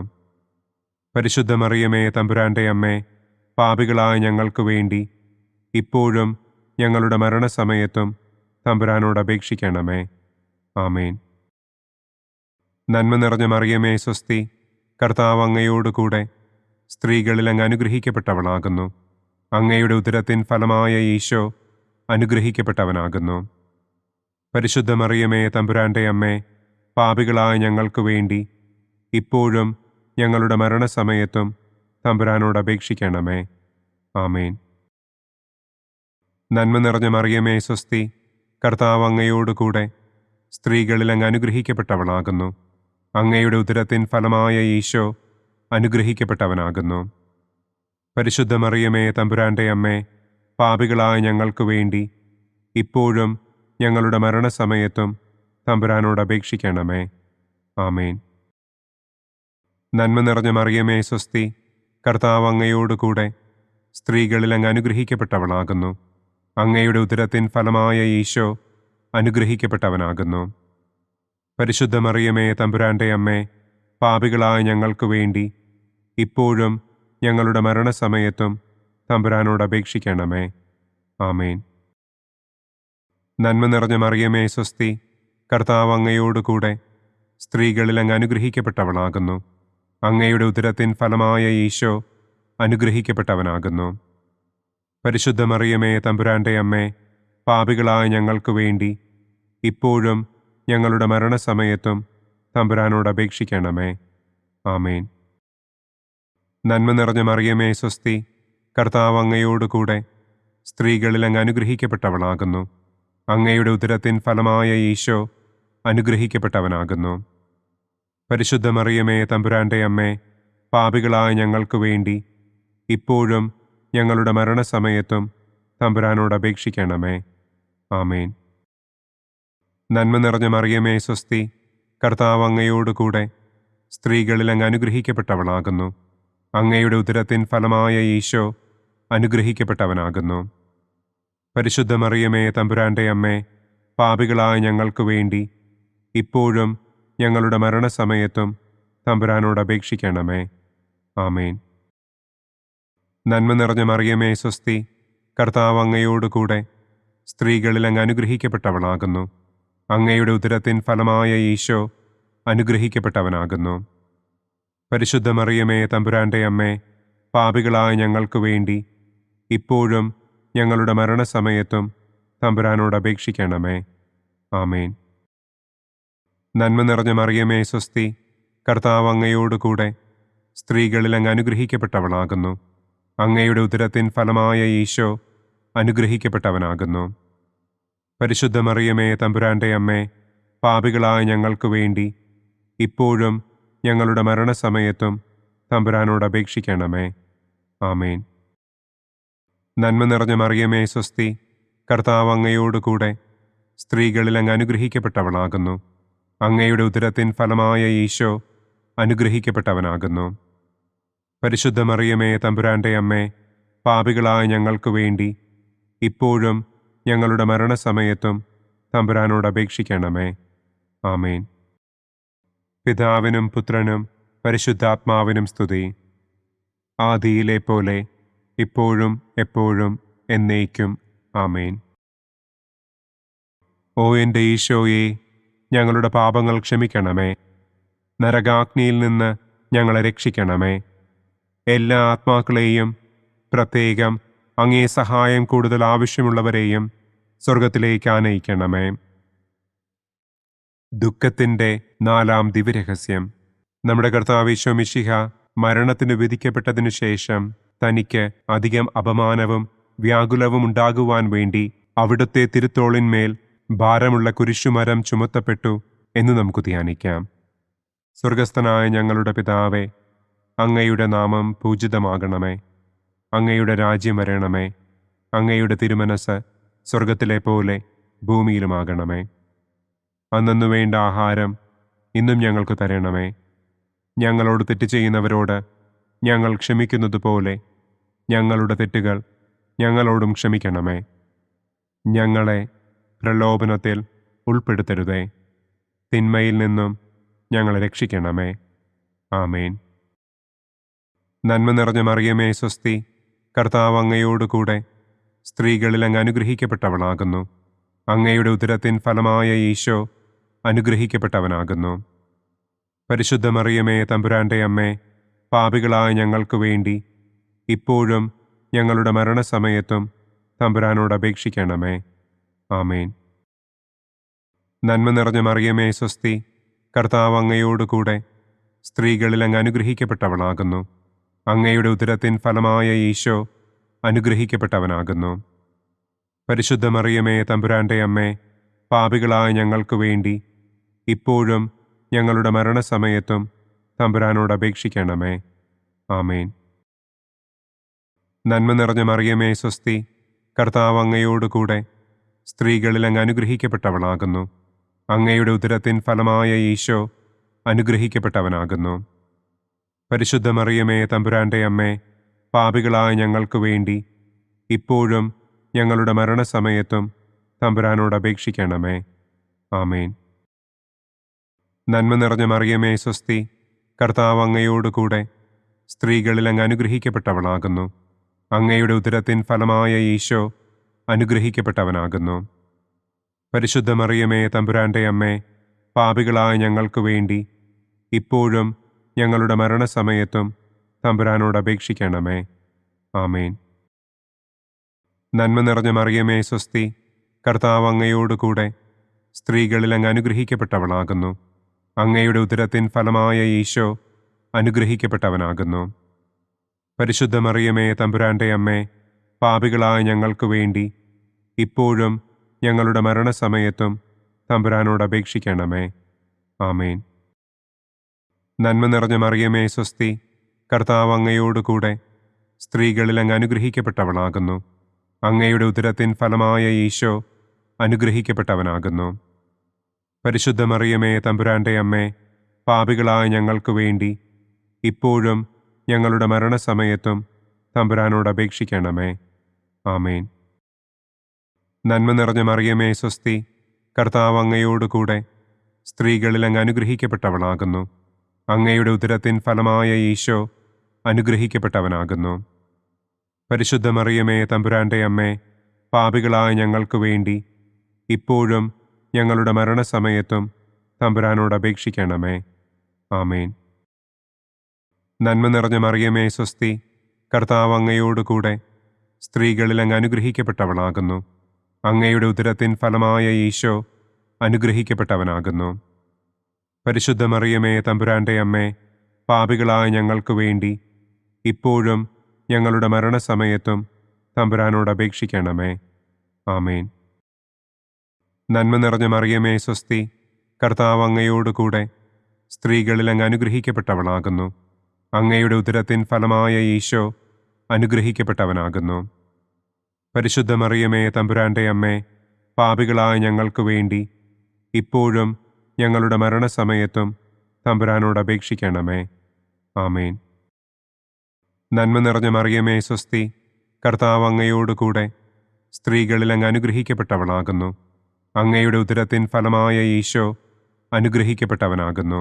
പരിശുദ്ധ മറിയമേ തമ്പുരാൻ്റെ അമ്മേ, പാപികളായ ഞങ്ങൾക്ക് വേണ്ടി ഇപ്പോഴും ഞങ്ങളുടെ മരണസമയത്തും തമ്പുരാനോട് അപേക്ഷിക്കണമേ. ആമേൻ. നന്മ നിറഞ്ഞ മറിയമേ സ്വസ്തി, കർത്താവ് അങ്ങയോട് കൂടെ സ്ത്രീകളിൽ അങ്ങ് അനുഗ്രഹിക്കപ്പെട്ടവളാകുന്നു. അങ്ങയുടെ ഉദരത്തിൻ ഫലമായ ഈശോ അനുഗ്രഹിക്കപ്പെട്ടവനാകുന്നു. പരിശുദ്ധ മറിയമേ തമ്പുരാൻ്റെ അമ്മേ, പാപികളായ ഞങ്ങൾക്ക് വേണ്ടി ഇപ്പോഴും ഞങ്ങളുടെ മരണസമയത്തും തമ്പുരാനോട് അപേക്ഷിക്കണമേ. ആമേൻ. നന്മ നിറഞ്ഞ മറിയമേ സ്വസ്തി, കർത്താവ് അങ്ങയോട് കൂടെ സ്ത്രീകളിൽ അങ്ങ് അനുഗ്രഹിക്കപ്പെട്ടവളാകുന്നു. അങ്ങയുടെ ഉദരത്തിൻ ഫലമായ ഈശോ അനുഗ്രഹിക്കപ്പെട്ടവനാകുന്നു. പരിശുദ്ധ മറിയമേ തമ്പുരാൻ്റെ അമ്മേ, പാപികളായ ഞങ്ങൾക്ക് വേണ്ടി ഇപ്പോഴും ഞങ്ങളുടെ മരണസമയത്തും തമ്പുരാനോട് അപേക്ഷിക്കണമേ. ആമേൻ. നന്മ നിറഞ്ഞ മറിയമേ സ്വസ്തി, കർത്താവ് അങ്ങയോട് കൂടെ സ്ത്രീകളിൽ അങ്ങ് അനുഗ്രഹിക്കപ്പെട്ടവളാകുന്നു. അങ്ങയുടെ ഉദരത്തിൻ ഫലമായ ഈശോ അനുഗ്രഹിക്കപ്പെട്ടവനാകുന്നു. പരിശുദ്ധ മറിയമേ തമ്പുരാൻ്റെ അമ്മേ, പാപികളായ ഞങ്ങൾക്ക് വേണ്ടി ഇപ്പോഴും ഞങ്ങളുടെ മരണസമയത്തും തമ്പുരാനോട് അപേക്ഷിക്കണമേ. ആമേൻ. നന്മ നിറഞ്ഞ മറിയമേ സ്വസ്തി, കർത്താവ് അങ്ങയോട് കൂടെ സ്ത്രീകളിൽ അങ്ങ് അനുഗ്രഹിക്കപ്പെട്ടവളാകുന്നു. അങ്ങയുടെ ഉദരത്തിൻ ഫലമായ ഈശോ അനുഗ്രഹിക്കപ്പെട്ടവനാകുന്നു. പരിശുദ്ധ മറിയമേ തമ്പുരാൻ്റെ അമ്മേ, പാപികളായ ഞങ്ങൾക്ക് വേണ്ടി ഇപ്പോഴും ഞങ്ങളുടെ മരണസമയത്തും തമ്പുരാനോട് അപേക്ഷിക്കണമേ. ആമേൻ. നന്മ നിറഞ്ഞ മറിയമേ സ്വസ്തി, കർത്താവ് അങ്ങയോട് കൂടെ സ്ത്രീകളിൽ അങ്ങ് അനുഗ്രഹിക്കപ്പെട്ടവളാകുന്നു. അങ്ങയുടെ ഉദരത്തിൻ ഫലമായ ഈശോ അനുഗ്രഹിക്കപ്പെട്ടവനാകുന്നു. പരിശുദ്ധ മറിയമേ തമ്പുരാൻ്റെ അമ്മേ, പാപികളായ ഞങ്ങൾക്ക് വേണ്ടി ഇപ്പോഴും ഞങ്ങളുടെ മരണസമയത്തും തമ്പുരാനോട് അപേക്ഷിക്കണമേ. ആമേൻ. നന്മ നിറഞ്ഞ മറിയമേ സ്വസ്തി, കർത്താവ് അങ്ങയോട് കൂടെ സ്ത്രീകളിൽ അങ്ങ് അനുഗ്രഹിക്കപ്പെട്ടവളാകുന്നു. അങ്ങയുടെ ഉദരത്തിൻ ഫലമായ ഈശോ അനുഗ്രഹിക്കപ്പെട്ടവനാകുന്നു. പരിശുദ്ധ മറിയമേ തമ്പുരാൻ്റെ അമ്മേ, പാപികളായ ഞങ്ങൾക്ക് വേണ്ടി ഇപ്പോഴും ഞങ്ങളുടെ മരണസമയത്തും തമ്പുരാനോട് അപേക്ഷിക്കണമേ. ആമേൻ. നന്മ നിറഞ്ഞ മറിയമേ സ്വസ്തി, കർത്താവ് അങ്ങയോട് കൂടെ സ്ത്രീകളിൽ അങ്ങ് അനുഗ്രഹിക്കപ്പെട്ടവളാകുന്നു. അങ്ങയുടെ ഉദരത്തിൻ ഫലമായ ഈശോ അനുഗ്രഹിക്കപ്പെട്ടവനാകുന്നു. പരിശുദ്ധ മറിയമേ തമ്പുരാൻ്റെ അമ്മേ, പാപികളായ ഞങ്ങൾക്ക് വേണ്ടി ഇപ്പോഴും ഞങ്ങളുടെ മരണസമയത്തും തമ്പുരാനോട് അപേക്ഷിക്കണമേ. ആമേൻ. നന്മ നിറഞ്ഞ മറിയമേ സ്വസ്തി, കർത്താവ് അങ്ങയോട് കൂടെ സ്ത്രീകളിൽ അങ്ങ് അനുഗ്രഹിക്കപ്പെട്ടവളാകുന്നു. അങ്ങയുടെ ഉദരത്തിൻ ഫലമായ ഈശോ അനുഗ്രഹിക്കപ്പെട്ടവനാകുന്നു. പരിശുദ്ധ മറിയമേ തമ്പുരാൻ്റെ അമ്മേ, പാപികളായ ഞങ്ങൾക്ക് വേണ്ടി ഇപ്പോഴും ഞങ്ങളുടെ മരണസമയത്തും തമ്പുരാനോട് അപേക്ഷിക്കണമേ. ആമേൻ. നന്മ നിറഞ്ഞ മറിയമേ സ്വസ്തി, കർത്താവ് അങ്ങയോട് കൂടെ സ്ത്രീകളിൽ അങ്ങ് അനുഗ്രഹിക്കപ്പെട്ടവളാകുന്നു. അങ്ങയുടെ ഉദരത്തിൻ ഫലമായ ഈശോ അനുഗ്രഹിക്കപ്പെട്ടവനാകുന്നു. പരിശുദ്ധ മറിയമേ തമ്പുരാൻ്റെ അമ്മേ, പാപികളായ ഞങ്ങൾക്ക് വേണ്ടി ഇപ്പോഴും ഞങ്ങളുടെ മരണസമയത്തും തമ്പുരാനോട് അപേക്ഷിക്കണമേ. ആമേൻ. പിതാവിനും പുത്രനും പരിശുദ്ധാത്മാവിനും സ്തുതി. ആദിയിലെ പോലെ ഇപ്പോഴും എപ്പോഴും എന്നേക്കും. ആമേൻ. ഓ എൻ്റെ ഈശോയെ, ഞങ്ങളുടെ പാപങ്ങൾ ക്ഷമിക്കണമേ. നരകാഗ്നിയിൽ നിന്ന് ഞങ്ങളെ രക്ഷിക്കണമേ. എല്ലാ ആത്മാക്കളെയും പ്രത്യേകം അങ്ങേ സഹായം കൂടുതൽ ആവശ്യമുള്ളവരെയും സ്വർഗത്തിലേക്ക് ആനയിക്കണമേ. ദുഃഖത്തിൻ്റെ 4-ാം ദിവ്യരഹസ്യം. നമ്മുടെ കർത്താവ് ഈശോ മിശിഹ മരണത്തിന് വിധിക്കപ്പെട്ടതിനു ശേഷം തനിക്ക് അധികം അപമാനവും വ്യാകുലവും ഉണ്ടാകുവാൻ വേണ്ടി അവിടുത്തെ തിരുത്തോളിന്മേൽ ഭാരമുള്ള കുരിശുമരം ചുമത്തപ്പെട്ടു എന്ന് നമുക്ക് ധ്യാനിക്കാം. സ്വർഗസ്ഥനായ ഞങ്ങളുടെ പിതാവേ, അങ്ങയുടെ നാമം പൂജിതമാകണമേ. അങ്ങയുടെ രാജ്യം വരണമേ. അങ്ങയുടെ തിരുമനസ് സ്വർഗത്തിലെ പോലെ ഭൂമിയിലുമാകണമേ. അന്നന്നു വേണ്ട ആഹാരം ഇന്നും ഞങ്ങൾക്ക് തരണമേ. ഞങ്ങളോട് തെറ്റ് ചെയ്യുന്നവരോട് ഞങ്ങൾ ക്ഷമിക്കുന്നത് പോലെ ഞങ്ങളുടെ തെറ്റുകൾ ഞങ്ങളോടും ക്ഷമിക്കണമേ. ഞങ്ങളെ പ്രലോഭനത്തിൽ ഉൾപ്പെടുത്തരുതേ. തിന്മയിൽ നിന്നും ഞങ്ങളെ രക്ഷിക്കണമേ. ആമേൻ. നന്മ നിറഞ്ഞ മറിയമേ സ്വസ്തി, കർത്താവ് അങ്ങയോടുകൂടെ സ്ത്രീകളിൽ അങ്ങ് അനുഗ്രഹിക്കപ്പെട്ടവളാകുന്നു. അങ്ങയുടെ ഉദരത്തിൻ ഫലമായ ഈശോ അനുഗ്രഹിക്കപ്പെട്ടവനാകുന്നു. പരിശുദ്ധ മറിയമേ തമ്പുരാൻ്റെ അമ്മേ, പാപികളായ ഞങ്ങൾക്ക് വേണ്ടി ഇപ്പോഴും ഞങ്ങളുടെ മരണസമയത്തും തമ്പുരാനോട് അപേക്ഷിക്കണമേ. ആമേൻ. നന്മ നിറഞ്ഞ മറിയമേ സ്വസ്തി, കർത്താവ് അങ്ങയോടുകൂടെ സ്ത്രീകളിൽ അങ്ങ് അനുഗ്രഹിക്കപ്പെട്ടവളാകുന്നു. അങ്ങയുടെ ഉദരത്തിൻ ഫലമായ ഈശോ അനുഗ്രഹിക്കപ്പെട്ടവനാകുന്നു. പരിശുദ്ധ മറിയമേ തമ്പുരാൻ്റെ അമ്മേ, പാപികളായ ഞങ്ങൾക്ക് വേണ്ടി ഇപ്പോഴും ഞങ്ങളുടെ മരണസമയത്തും തമ്പുരാനോട് അപേക്ഷിക്കണമേ. ആമേൻ. നന്മ നിറഞ്ഞ മറിയമേ സ്വസ്തി, കർത്താവ് അങ്ങയോടുകൂടെ സ്ത്രീകളിൽ അങ്ങ് അനുഗ്രഹിക്കപ്പെട്ടവളാകുന്നു. അങ്ങയുടെ ഉദരത്തിൻ ഫലമായ ഈശോ അനുഗ്രഹിക്കപ്പെട്ടവനാകുന്നു. പരിശുദ്ധ മറിയമേ തമ്പുരാൻ്റെ അമ്മേ, പാപികളായ ഞങ്ങൾക്ക് വേണ്ടി ഇപ്പോഴും ഞങ്ങളുടെ മരണസമയത്തും തമ്പുരാനോട് അപേക്ഷിക്കണമേ. ആമേൻ. നന്മ നിറഞ്ഞ മറിയമേ സ്വസ്തി, കർത്താവ് അങ്ങയോടുകൂടെ സ്ത്രീകളിൽ അങ്ങ് അനുഗ്രഹിക്കപ്പെട്ടവളാകുന്നു. അങ്ങയുടെ ഉദരത്തിൻ ഫലമായ ഈശോ അനുഗ്രഹിക്കപ്പെട്ടവനാകുന്നു. പരിശുദ്ധ മറിയമേ തമ്പുരാൻ്റെ അമ്മേ, പാപികളായ ഞങ്ങൾക്ക് വേണ്ടി ഇപ്പോഴും ഞങ്ങളുടെ മരണസമയത്തും തമ്പുരാനോട് അപേക്ഷിക്കണമേ. ആമേൻ. നന്മ നിറഞ്ഞ മറിയമേ സ്വസ്തി, കർത്താവ് അങ്ങയോടുകൂടെ സ്ത്രീകളിൽ അങ്ങ് അനുഗ്രഹിക്കപ്പെട്ടവളാകുന്നു. അങ്ങയുടെ ഉദരത്തിൻ ഫലമായ ഈശോ അനുഗ്രഹിക്കപ്പെട്ടവനാകുന്നു. പരിശുദ്ധ മറിയമേ തമ്പുരാൻ്റെ അമ്മേ, പാപികളായ ഞങ്ങൾക്ക് വേണ്ടി ഇപ്പോഴും ഞങ്ങളുടെ മരണസമയത്തും തമ്പുരാനോട് അപേക്ഷിക്കണമേ. ആമേൻ. നന്മ നിറഞ്ഞ മറിയമേ സ്വസ്തി, കർത്താവ് അങ്ങയോടുകൂടെ സ്ത്രീകളിൽ അങ്ങ് അനുഗ്രഹിക്കപ്പെട്ടവളാകുന്നു. അങ്ങയുടെ ഉദരത്തിൻ ഫലമായ ഈശോ അനുഗ്രഹിക്കപ്പെട്ടവനാകുന്നു. പരിശുദ്ധ മറിയമേ തമ്പുരാൻ്റെ അമ്മേ, പാപികളായ ഞങ്ങൾക്ക് വേണ്ടി ഇപ്പോഴും ഞങ്ങളുടെ മരണസമയത്തും തമ്പുരാനോട് അപേക്ഷിക്കണമേ. ആമേൻ. നന്മ നിറഞ്ഞ മറിയമേ സ്വസ്തി, കർത്താവ് അങ്ങയോടുകൂടെ സ്ത്രീകളിൽ അങ്ങ് അനുഗ്രഹിക്കപ്പെട്ടവളാകുന്നു. അങ്ങയുടെ ഉദരത്തിൻ ഫലമായ ഈശോ അനുഗ്രഹിക്കപ്പെട്ടവനാകുന്നു. പരിശുദ്ധ മറിയമേ തമ്പുരാൻ്റെ അമ്മേ, പാപികളായ ഞങ്ങൾക്ക് വേണ്ടി ഇപ്പോഴും ഞങ്ങളുടെ മരണസമയത്തും തമ്പുരാനോട് അപേക്ഷിക്കണമേ. ആമേൻ. നന്മ നിറഞ്ഞ മറിയമേ സ്വസ്തി, കർത്താവ് അങ്ങയോടുകൂടെ സ്ത്രീകളിൽ അങ്ങ് അനുഗ്രഹിക്കപ്പെട്ടവളാകുന്നു. അങ്ങയുടെ ഉദരത്തിൻ ഫലമായ ഈശോ അനുഗ്രഹിക്കപ്പെട്ടവനാകുന്നു. പരിശുദ്ധ മറിയമേ തമ്പുരാൻ്റെ അമ്മേ, പാപികളായ ഞങ്ങൾക്ക് വേണ്ടി ഇപ്പോഴും ഞങ്ങളുടെ മരണസമയത്തും തമ്പുരാനോട് അപേക്ഷിക്കണമേ. ആമേൻ. നന്മ നിറഞ്ഞ മറിയമേ സ്വസ്തി, കർത്താവ് അങ്ങയോടുകൂടെ സ്ത്രീകളിൽ അങ്ങ് അനുഗ്രഹിക്കപ്പെട്ടവളാകുന്നു. അങ്ങയുടെ ഉദരത്തിൻ ഫലമായ ഈശോ അനുഗ്രഹിക്കപ്പെട്ടവനാകുന്നു. പരിശുദ്ധ മറിയമേ തമ്പുരാൻ്റെ അമ്മേ, പാപികളായ ഞങ്ങൾക്ക് വേണ്ടി ഇപ്പോഴും ഞങ്ങളുടെ മരണസമയത്തും തമ്പുരാനോട് അപേക്ഷിക്കണമേ. ആമേൻ. നന്മ നിറഞ്ഞ മറിയമേ സ്വസ്തി, കർത്താവ് അങ്ങയോടുകൂടെ സ്ത്രീകളിൽ അങ്ങ് അനുഗ്രഹിക്കപ്പെട്ടവളാകുന്നു. അങ്ങയുടെ ഉദരത്തിൻ ഫലമായ ഈശോ അനുഗ്രഹിക്കപ്പെട്ടവനാകുന്നു.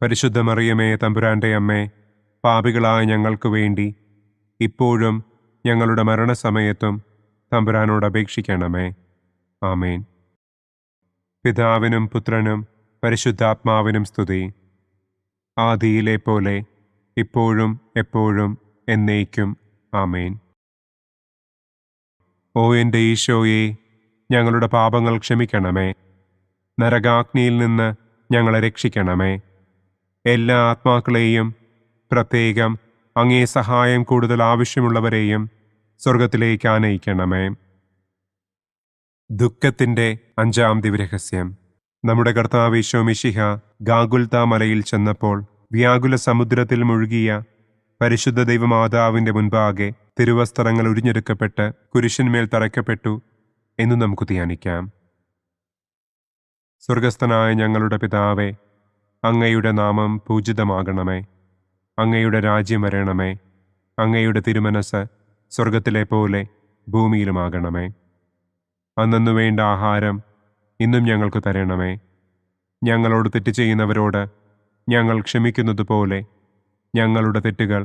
പരിശുദ്ധ മറിയമേ തമ്പുരാൻ്റെ അമ്മേ, പാപികളായ ഞങ്ങൾക്ക് വേണ്ടി ഇപ്പോഴും ഞങ്ങളുടെ മരണസമയത്തും തമ്പുരാനോട് അപേക്ഷിക്കണമേ. ആമേൻ. പിതാവിനും പുത്രനും പരിശുദ്ധാത്മാവിനും സ്തുതി. ആദിയിലെ പോലെ ഇപ്പോഴും എപ്പോഴും എന്നേക്കും. ആമേൻ. ഓ എൻ്റെ ഈശോയെ, ഞങ്ങളുടെ പാപങ്ങൾ ക്ഷമിക്കണമേ. നരകാഗ്നിയിൽ നിന്ന് ഞങ്ങളെ രക്ഷിക്കണമേ. എല്ലാ ആത്മാക്കളെയും, പ്രത്യേകം അങ്ങേ സഹായം കൂടുതൽ ആവശ്യമുള്ളവരെയും സ്വർഗത്തിലേക്ക് ആനയിക്കണമേ. ദുഃഖത്തിൻ്റെ 5-ാം ദിവ്യരഹസ്യം. നമ്മുടെ കർത്താവ് ഈശോ മിശിഹ ഗാഗുൽത്താ മലയിൽ ചെന്നപ്പോൾ വ്യാകുല സമുദ്രത്തിൽ മുഴുകിയ പരിശുദ്ധ ദൈവമാതാവിൻ്റെ മുൻപാകെ തിരുവസ്ത്രങ്ങൾ ഉരിഞ്ഞെടുക്കപ്പെട്ട് കുരിശിന്മേൽ തറയ്ക്കപ്പെട്ടു എന്ന് നമുക്ക് ധ്യാനിക്കാം. സ്വർഗസ്ഥനായ ഞങ്ങളുടെ പിതാവേ, അങ്ങയുടെ നാമം പൂജിതമാകണമേ. അങ്ങയുടെ രാജ്യം വരണമേ. അങ്ങയുടെ തിരുമനസ് സ്വർഗത്തിലെ പോലെ ഭൂമിയിലുമാകണമേ. അന്നു വേണ്ട ആഹാരം ഇന്നും ഞങ്ങൾക്ക് തരണമേ. ഞങ്ങളോട് തെറ്റ് ചെയ്യുന്നവരോട് ഞങ്ങൾ ക്ഷമിക്കുന്നത് പോലെ ഞങ്ങളുടെ തെറ്റുകൾ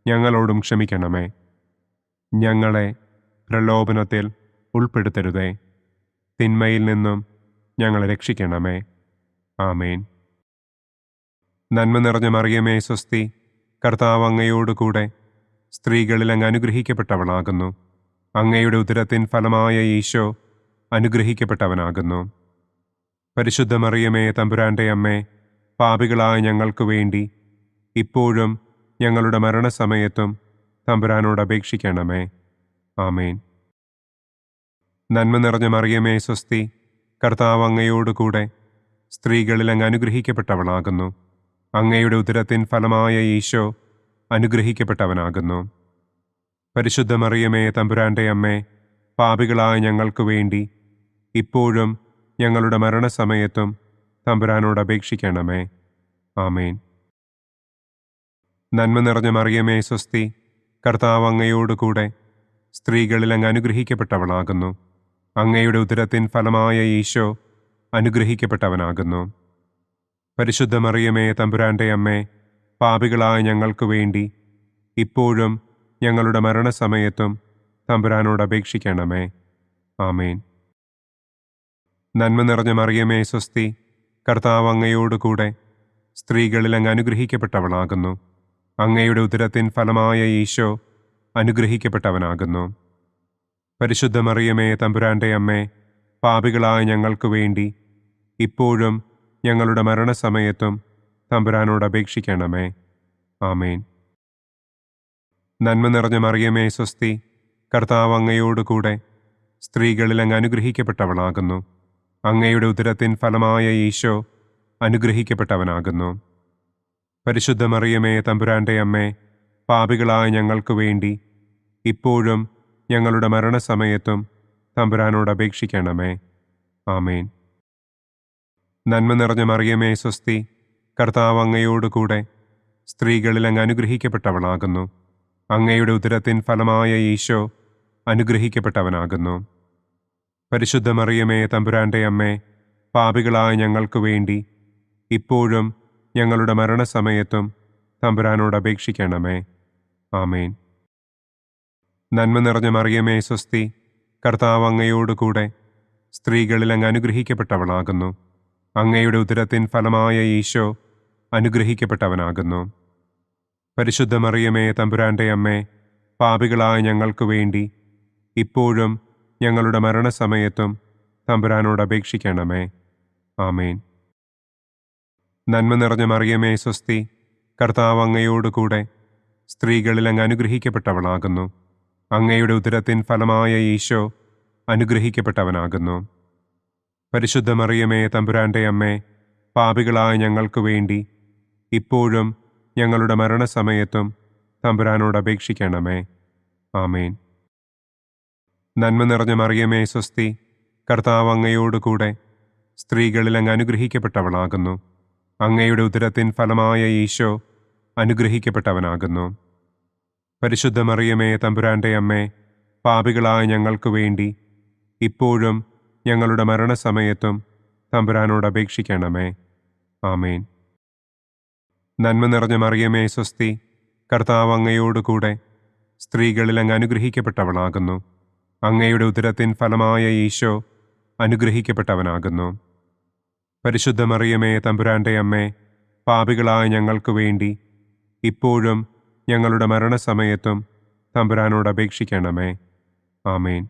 ഞങ്ങളോടും ക്ഷമിക്കണമേ. ഞങ്ങളെ പ്രലോഭനത്തിൽ ഉൾപ്പെടുത്തരുതേ. തിന്മയിൽ നിന്നും ഞങ്ങളെ രക്ഷിക്കണമേ. ആമേൻ. നന്മ നിറഞ്ഞ മറിയമേ സ്വസ്തി, കർത്താവ് അങ്ങയോടുകൂടെ സ്ത്രീകളിൽ അങ്ങ് അനുഗ്രഹിക്കപ്പെട്ടവളാകുന്നു. അങ്ങയുടെ ഉദരത്തിൻ ഫലമായ ഈശോ അനുഗ്രഹിക്കപ്പെട്ടവനാകുന്നു. പരിശുദ്ധ മറിയമേ തമ്പുരാൻ്റെ അമ്മേ, പാപികളായ ഞങ്ങൾക്ക് വേണ്ടി ഇപ്പോഴും ഞങ്ങളുടെ മരണസമയത്തും തമ്പുരാനോട് അപേക്ഷിക്കണമേ. ആമേൻ. നന്മ നിറഞ്ഞ മറിയമേ സ്വസ്തി, കർത്താവ് അങ്ങയോടുകൂടെ സ്ത്രീകളിൽ അങ്ങ് അനുഗ്രഹിക്കപ്പെട്ടവളാകുന്നു. അങ്ങയുടെ ഉദരത്തിൻ ഫലമായ ഈശോ അനുഗ്രഹിക്കപ്പെട്ടവനാകുന്നു. പരിശുദ്ധ മറിയമേ തമ്പുരാൻ്റെ അമ്മേ, പാപികളായ ഞങ്ങൾക്ക് വേണ്ടി ഇപ്പോഴും ഞങ്ങളുടെ മരണസമയത്തും തമ്പുരാനോട് അപേക്ഷിക്കണമേ. ആമേൻ. നന്മ നിറഞ്ഞ മറിയമേ സ്വസ്തി, കർത്താവ് അങ്ങയോടുകൂടെ സ്ത്രീകളിൽ അങ്ങ് അനുഗ്രഹിക്കപ്പെട്ടവളാകുന്നു. അങ്ങയുടെ ഉദരത്തിൻ ഫലമായ ഈശോ അനുഗ്രഹിക്കപ്പെട്ടവനാകുന്നു. പരിശുദ്ധ മറിയമേ തമ്പുരാൻ്റെ അമ്മേ, പാപികളായ ഞങ്ങൾക്ക് വേണ്ടി ഇപ്പോഴും ഞങ്ങളുടെ മരണസമയത്തും തമ്പുരാനോട് അപേക്ഷിക്കണമേ. ആമേൻ. നന്മ നിറഞ്ഞ മറിയമേ സ്വസ്തി, കർത്താവ് അങ്ങയോടുകൂടെ സ്ത്രീകളിൽ അങ്ങ് അനുഗ്രഹിക്കപ്പെട്ടവളാകുന്നു. അങ്ങയുടെ ഉദരത്തിൻ ഫലമായ ഈശോ അനുഗ്രഹിക്കപ്പെട്ടവനാകുന്നു. പരിശുദ്ധ മറിയമേ തമ്പുരാൻ്റെ അമ്മേ, പാപികളായ ഞങ്ങൾക്ക് വേണ്ടി ഇപ്പോഴും ഞങ്ങളുടെ മരണസമയത്തും തമ്പുരാനോട് അപേക്ഷിക്കണമേ. ആമേൻ. നന്മ നിറഞ്ഞ മറിയമേ സ്വസ്തി, കർത്താവ് അങ്ങയോടുകൂടെ സ്ത്രീകളിൽ അങ്ങ് അനുഗ്രഹിക്കപ്പെട്ടവളാകുന്നു. അങ്ങയുടെ ഉദരത്തിൻ ഫലമായ ഈശോ അനുഗ്രഹിക്കപ്പെട്ടവനാകുന്നു. പരിശുദ്ധ മറിയമേ തമ്പുരാൻ്റെ അമ്മേ, പാപികളായ ഞങ്ങൾക്ക് വേണ്ടി ഇപ്പോഴും ഞങ്ങളുടെ മരണസമയത്തും തമ്പുരാനോട് അപേക്ഷിക്കണമേ. ആമേൻ. നന്മ നിറഞ്ഞ മറിയമേ സ്വസ്തി, കർത്താവ് അങ്ങയോടുകൂടെ സ്ത്രീകളിൽ അങ്ങ് അനുഗ്രഹിക്കപ്പെട്ടവളാകുന്നു. അങ്ങയുടെ ഉദരത്തിൻ ഫലമായ ഈശോ അനുഗ്രഹിക്കപ്പെട്ടവനാകുന്നു. പരിശുദ്ധ മറിയമേ തമ്പുരാൻ്റെ അമ്മേ, പാപികളായ ഞങ്ങൾക്ക് വേണ്ടി ഇപ്പോഴും ഞങ്ങളുടെ മരണസമയത്തും തമ്പുരാനോട് അപേക്ഷിക്കണമേ. ആമേൻ. നന്മ നിറഞ്ഞ മറിയമേ സ്വസ്തി, കർത്താവ് അങ്ങയോടുകൂടെ സ്ത്രീകളിൽ അങ്ങ് അനുഗ്രഹിക്കപ്പെട്ടവളാകുന്നു. അങ്ങയുടെ ഉദരത്തിൻ ഫലമായ ഈശോ അനുഗ്രഹിക്കപ്പെട്ടവനാകുന്നു. പരിശുദ്ധ മറിയമേ തമ്പുരാൻ്റെ അമ്മേ, പാപികളായ ഞങ്ങൾക്ക് വേണ്ടി ഇപ്പോഴും ഞങ്ങളുടെ മരണസമയത്തും തമ്പുരാനോട് അപേക്ഷിക്കണമേ. ആമേൻ. നന്മ നിറഞ്ഞ മറിയമേ സ്വസ്തി, കർത്താവ് അങ്ങയോടുകൂടെ സ്ത്രീകളിൽ അങ്ങ് അനുഗ്രഹിക്കപ്പെട്ടവളാകുന്നു. അങ്ങയുടെ ഉദരത്തിൻ ഫലമായ ഈശോ അനുഗ്രഹിക്കപ്പെട്ടവനാകുന്നു. പരിശുദ്ധ മറിയമേ തമ്പുരാൻ്റെ അമ്മേ, പാപികളായ ഞങ്ങൾക്ക് വേണ്ടി ഇപ്പോഴും ഞങ്ങളുടെ മരണസമയത്തും തമ്പുരാനോട് അപേക്ഷിക്കണമേ. ആമേൻ. നന്മ നിറഞ്ഞ മറിയമേ സ്വസ്തി, കർത്താവ് അങ്ങയോടുകൂടെ സ്ത്രീകളിൽ അങ്ങ് അനുഗ്രഹിക്കപ്പെട്ടവളാകുന്നു. അങ്ങയുടെ ഉദരത്തിൻ ഫലമായ ഈശോ അനുഗ്രഹിക്കപ്പെട്ടവനാകുന്നു. പരിശുദ്ധ മറിയമേ തമ്പുരാൻ്റെ അമ്മേ, പാപികളായ ഞങ്ങൾക്ക് വേണ്ടി ഇപ്പോഴും ഞങ്ങളുടെ മരണസമയത്തും തമ്പുരാനോട് അപേക്ഷിക്കണമേ. ആമേൻ. നന്മ നിറഞ്ഞ മറിയമേ സ്വസ്തി, കർത്താവ് അങ്ങയോടുകൂടെ സ്ത്രീകളിൽ അങ്ങ് അനുഗ്രഹിക്കപ്പെട്ടവളാകുന്നു. അങ്ങയുടെ ഉദരത്തിൻ ഫലമായ ഈശോ അനുഗ്രഹിക്കപ്പെട്ടവനാകുന്നു. പരിശുദ്ധ മറിയമേ തമ്പുരാൻ്റെ അമ്മേ, പാപികളായ ഞങ്ങൾക്ക് വേണ്ടി ഇപ്പോഴും ഞങ്ങളുടെ മരണസമയത്തും തമ്പുരാനോട് അപേക്ഷിക്കണമേ. ആമേൻ.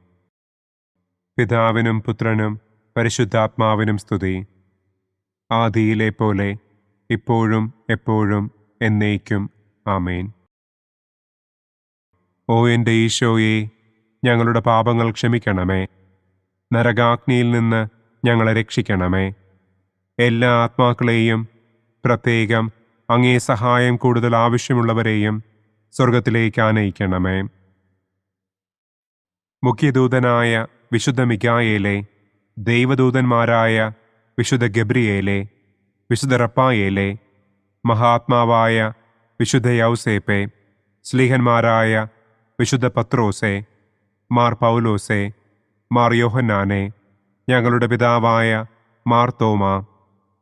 പിതാവിനും പുത്രനും പരിശുദ്ധാത്മാവിനും സ്തുതി. ആദിയിലെ പോലെ ഇപ്പോഴും എപ്പോഴും എന്നേക്കും. ആമേൻ. ഓ എൻ്റെ ഈശോയെ, ഞങ്ങളുടെ പാപങ്ങൾ ക്ഷമിക്കണമേ. നരകാഗ്നിയിൽ നിന്ന് ഞങ്ങളെ രക്ഷിക്കണമേ. എല്ലാ ആത്മാക്കളെയും, പ്രത്യേകം അങ്ങേ സഹായം കൂടുതൽ ആവശ്യമുള്ളവരെയും സ്വർഗത്തിലേക്ക് ആനയിക്കണമേ. മുഖ്യദൂതനായ വിശുദ്ധ മിഖായേലേ, ദൈവദൂതന്മാരായ വിശുദ്ധ ഗബ്രിയേലേ, വിശുദ്ധ റപ്പായേലേ, മഹാത്മാവായ വിശുദ്ധ യൗസേപ്പേ, സ്ലീഹന്മാരായ വിശുദ്ധ പത്രോസേ, മാർ പൗലോസേ, മാർ യോഹന്നാനെ, ഞങ്ങളുടെ പിതാവായ മാർ തോമാ,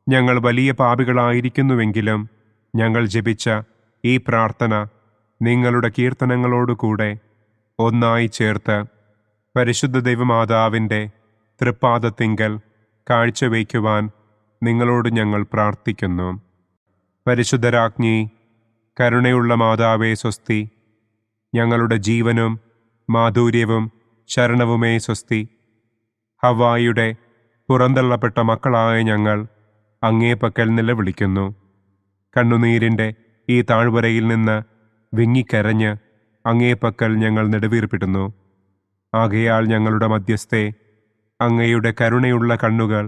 ഞങ്ങൾ വലിയ പാപികളായിരിക്കുന്നുവെങ്കിലും ഞങ്ങൾ ജപിച്ച ഈ പ്രാർത്ഥന നിങ്ങളുടെ കീർത്തനങ്ങളോടുകൂടെ ഒന്നായി ചേർത്ത് പരിശുദ്ധ ദൈവമാതാവിൻ്റെ തൃപ്പാദത്തിങ്കൽ കാഴ്ചവയ്ക്കുവാൻ നിങ്ങളോട് ഞങ്ങൾ പ്രാർത്ഥിക്കുന്നു. പരിശുദ്ധരാജ്ഞി, കരുണയുള്ള മാതാവേ സ്വസ്തി. ഞങ്ങളുടെ ജീവനും മാധുര്യവും ശരണവുമേ സ്വസ്തി. ഹവ്വായുടെ പുറന്തള്ളപ്പെട്ട മക്കളായ ഞങ്ങൾ അങ്ങേപ്പക്കൽ നിലവിളിക്കുന്നു. കണ്ണുനീരിൻ്റെ ഈ താഴ്വരയിൽ നിന്ന് വിങ്ങിക്കരഞ്ഞ് അങ്ങേപ്പക്കൽ ഞങ്ങൾ നെടുവീർപ്പിടുന്നു. ആകയാൽ ഞങ്ങളുടെ മധ്യസ്ഥേ, അങ്ങയുടെ കരുണയുള്ള കണ്ണുകൾ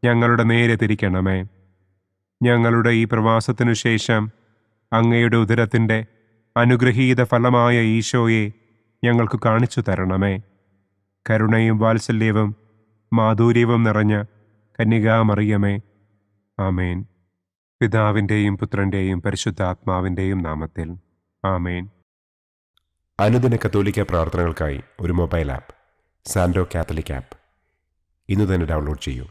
ഞങ്ങളുടെ നേരെ തിരിക്കണമേ. ഞങ്ങളുടെ ഈ പ്രവാസത്തിനു ശേഷം അങ്ങയുടെ ഉദരത്തിൻ്റെ അനുഗ്രഹീത ഫലമായ ഈശോയെ ഞങ്ങൾക്ക് കാണിച്ചു തരണമേ. കരുണയും വാത്സല്യവും മാധുര്യവും നിറഞ്ഞ കന്യകാമറിയമേ, ആമേൻ. പിതാവിൻ്റെയും പുത്രൻ്റെയും പരിശുദ്ധാത്മാവിൻ്റെയും നാമത്തിൽ, ആമേൻ. അനുദിന കത്തോലിക്ക പ്രാർത്ഥനകൾക്കായി ഒരു മൊബൈൽ ആപ്പ്, സാൻഡോ കാത്തലിക് ആപ്പ്, ഇന്ന് തന്നെ ഡൗൺലോഡ് ചെയ്യൂ.